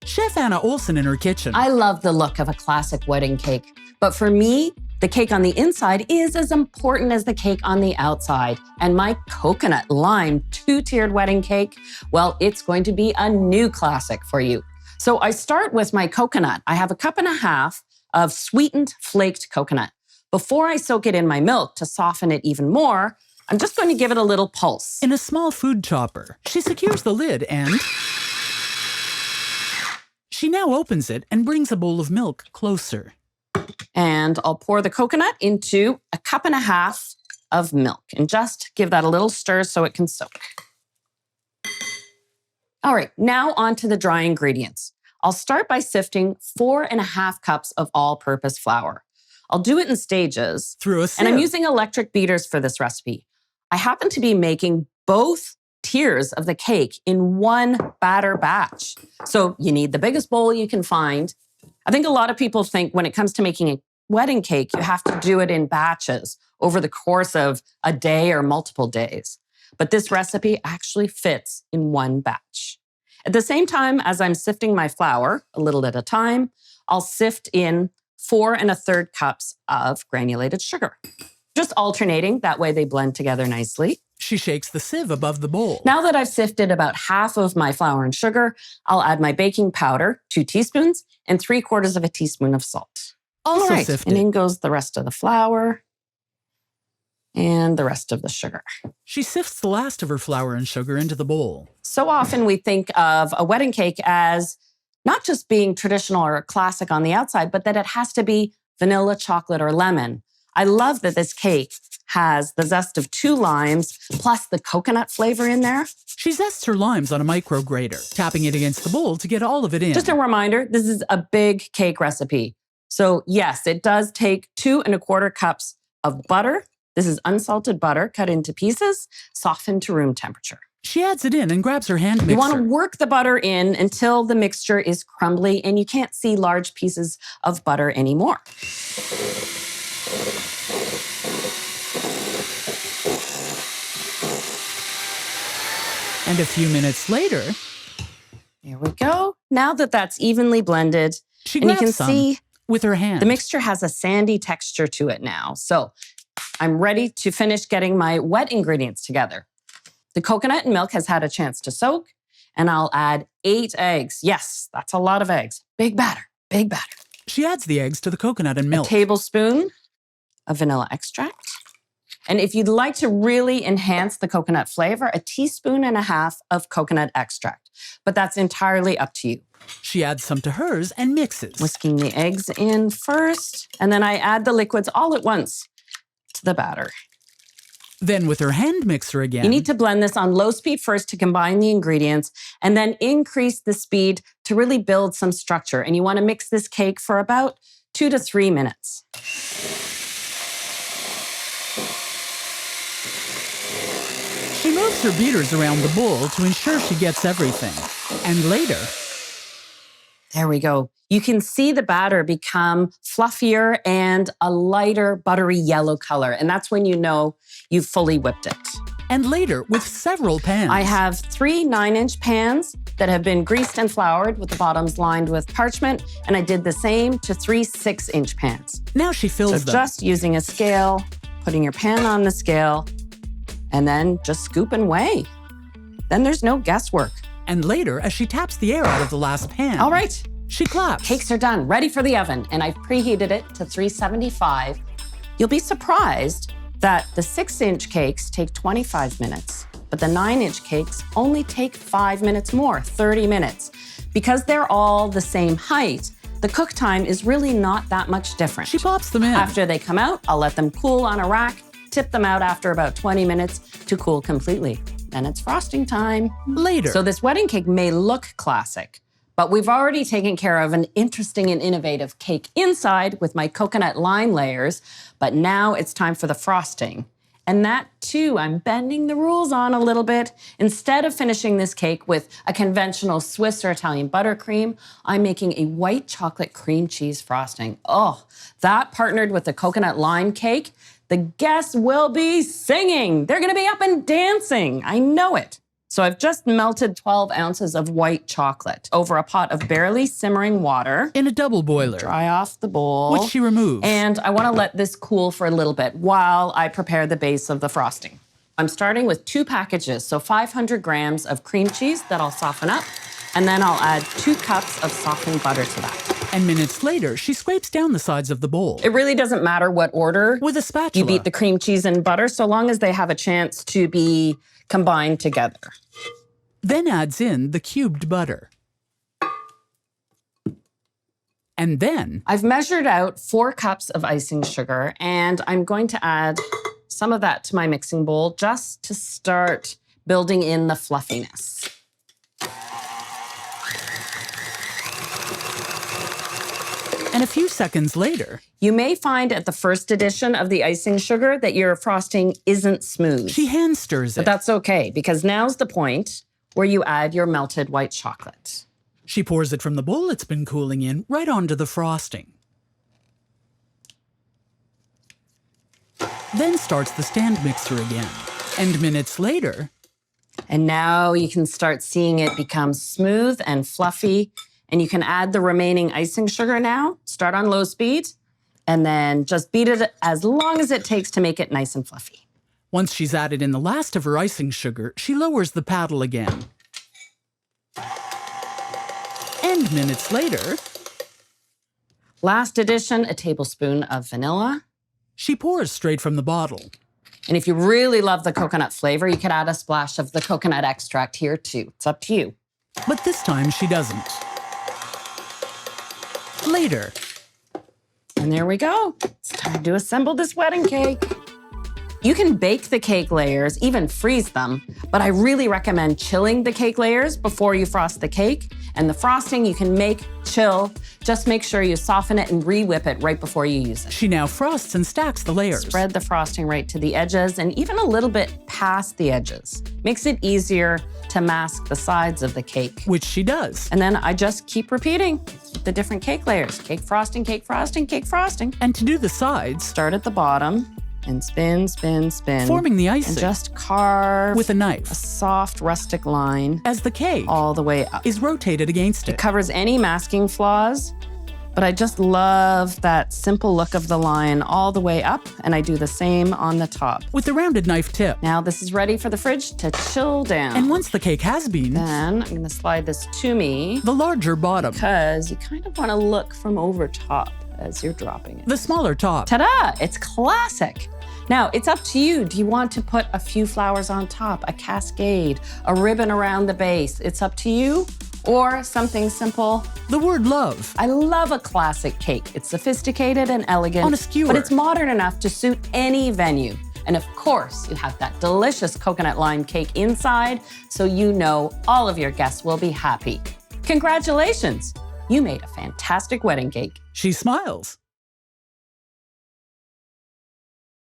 Chef Anna Olson in her kitchen. I love the look of a classic wedding cake, but for me, the cake on the inside is as important as the cake on the outside. And my coconut lime two-tiered wedding cake, well, it's going to be a new classic for you. So I start with my coconut. I have 1.5 cups of sweetened flaked coconut. Before I soak it in my milk to soften it even more, I'm just going to give it a little pulse. In a small food chopper, she secures the lid and she now opens it and brings a bowl of milk closer. And I'll pour the coconut into 1.5 cups of milk and just give that a little stir so it can soak. All right, now on to the dry ingredients. I'll start by sifting 4.5 cups of all-purpose flour. I'll do it in stages. Through a sieve. And I'm using electric beaters for this recipe. I happen to be making both tiers of the cake in one batter batch. So you need the biggest bowl you can find. I think a lot of people think when it comes to making a wedding cake, you have to do it in batches over the course of a day or multiple days. But this recipe actually fits in one batch. At the same time as I'm sifting my flour, a little at a time, I'll sift in 4 1/3 cups of granulated sugar. Just alternating, that way they blend together nicely. She shakes the sieve above the bowl. Now that I've sifted about half of my flour and sugar, I'll add my baking powder, 2 teaspoons, and 3/4 teaspoon of salt. Also All sifted. And in goes the rest of the flour and the rest of the sugar. She sifts the last of her flour and sugar into the bowl. So often we think of a wedding cake as not just being traditional or classic on the outside, but that it has to be vanilla, chocolate, or lemon. I love that this cake has the zest of 2 limes plus the coconut flavor in there. She zests her limes on a micro grater, tapping it against the bowl to get all of it in. Just a reminder, this is a big cake recipe. So yes, it does take 2 1/4 cups of butter. This is unsalted butter cut into pieces, softened to room temperature. She adds it in and grabs her hand mixer. You want to work the butter in until the mixture is crumbly and you can't see large pieces of butter anymore. And a few minutes later, There we go. Now that that's evenly blended, she and you grabs can some see with her hand. the mixture has a sandy texture to it now. So I'm ready to finish getting my wet ingredients together. The coconut and milk has had a chance to soak, and I'll add 8 eggs. Yes, that's a lot of eggs. Big batter, big batter. She adds the eggs to the coconut and milk. A tablespoon of vanilla extract. And if you'd like to really enhance the coconut flavor, 1.5 teaspoons of coconut extract. But that's entirely up to you. She adds some to hers and mixes. Whisking the eggs in first, and then I add the liquids all at once to the batter. Then with her hand mixer again. You need to blend this on low speed first to combine the ingredients, and then increase the speed to really build some structure. And you want to mix this cake for about 2 to 3 minutes. She moves her beaters around the bowl to ensure she gets everything. And later, There we go. You can see the batter become fluffier and a lighter buttery yellow color. And that's when you know you've fully whipped it. and later with several pans. I have 3 9-inch pans that have been greased and floured with the bottoms lined with parchment. And I did the same to 3 6-inch pans. Now she fills So them. just using a scale, putting your pan on the scale, and then just scoop and weigh. Then there's no guesswork. And later, as she taps the air out of the last pan, All right, she claps. cakes are done, ready for the oven, and I've preheated it to 375. You'll be surprised that the 6-inch cakes take 25 minutes, but the 9-inch cakes only take 5 minutes more, 30 minutes. Because they're all the same height, the cook time is really not that much different. She pops them in. After they come out, I'll let them cool on a rack, tip them out after about 20 minutes to cool completely. Then it's frosting time. Later. So this wedding cake may look classic, but we've already taken care of an interesting and innovative cake inside with my coconut lime layers, but now it's time for the frosting. And that too, I'm bending the rules on a little bit. Instead of finishing this cake with a conventional Swiss or Italian buttercream, I'm making a white chocolate cream cheese frosting. Oh, that partnered with the coconut lime cake, the guests will be singing. They're gonna be up and dancing, I know it. So I've just melted 12 ounces of white chocolate over a pot of barely simmering water. In a double boiler. Dry off the bowl. Which she removes. And I want to let this cool for a little bit while I prepare the base of the frosting. I'm starting with 2 packages, so 500 grams of cream cheese that I'll soften up. And then I'll add 2 cups of softened butter to that. And minutes later, she scrapes down the sides of the bowl. It really doesn't matter what order With a spatula. you beat the cream cheese and butter, so long as they have a chance to be combined together. Then adds in the cubed butter. And then I've measured out 4 cups of icing sugar, and I'm going to add some of that to my mixing bowl just to start building in the fluffiness. And a few seconds later, You may find at the first edition of the icing sugar that your frosting isn't smooth. she hand stirs But it. that's okay, because now's the point where you add your melted white chocolate. She pours it from the bowl it's been cooling in right onto the frosting. Then starts the stand mixer again. And minutes later, And now you can start seeing it become smooth and fluffy. And you can add the remaining icing sugar now. Start on low speed, and then just beat it as long as it takes to make it nice and fluffy. once she's added in the last of her icing sugar, she lowers the paddle again. And minutes later, Last addition, a tablespoon of vanilla. she pours straight from the bottle. And if you really love the coconut flavor, you could add a splash of the coconut extract here too. It's up to you. But this time she doesn't. Later, And there we go. It's time to assemble this wedding cake. You can bake the cake layers, even freeze them, but I really recommend chilling the cake layers before you frost the cake. And the frosting you can make, chill. Just make sure you soften it and re-whip it right before you use it. she now frosts and stacks the layers. Spread the frosting right to the edges and even a little bit past the edges. Makes it easier to mask the sides of the cake. Which she does. And then I just keep repeating the different cake layers. Cake frosting, cake frosting, cake frosting. And to do the sides, Start at the bottom and spin, spin, spin. forming the And icing just carve with a a knife soft rustic line as the cake all the way up. is rotated against it. Covers any masking flaws, but I just love that simple look of the line all the way up, and I do the same on the top. With the rounded knife tip. Now this is ready for the fridge to chill down. And once the cake has been, Then I'm gonna slide this to me the larger bottom, because you kind of wanna look from over top as you're dropping it. the smaller top. Ta-da, it's classic. Now, it's up to you. Do you want to put a few flowers on top, a cascade, a ribbon around the base? It's up to you. Or something simple. The word love. I love a classic cake. It's sophisticated and elegant. On a skewer. But it's modern enough to suit any venue. And of course, you have that delicious coconut lime cake inside, so you know all of your guests will be happy. Congratulations! You made a fantastic wedding cake. She smiles.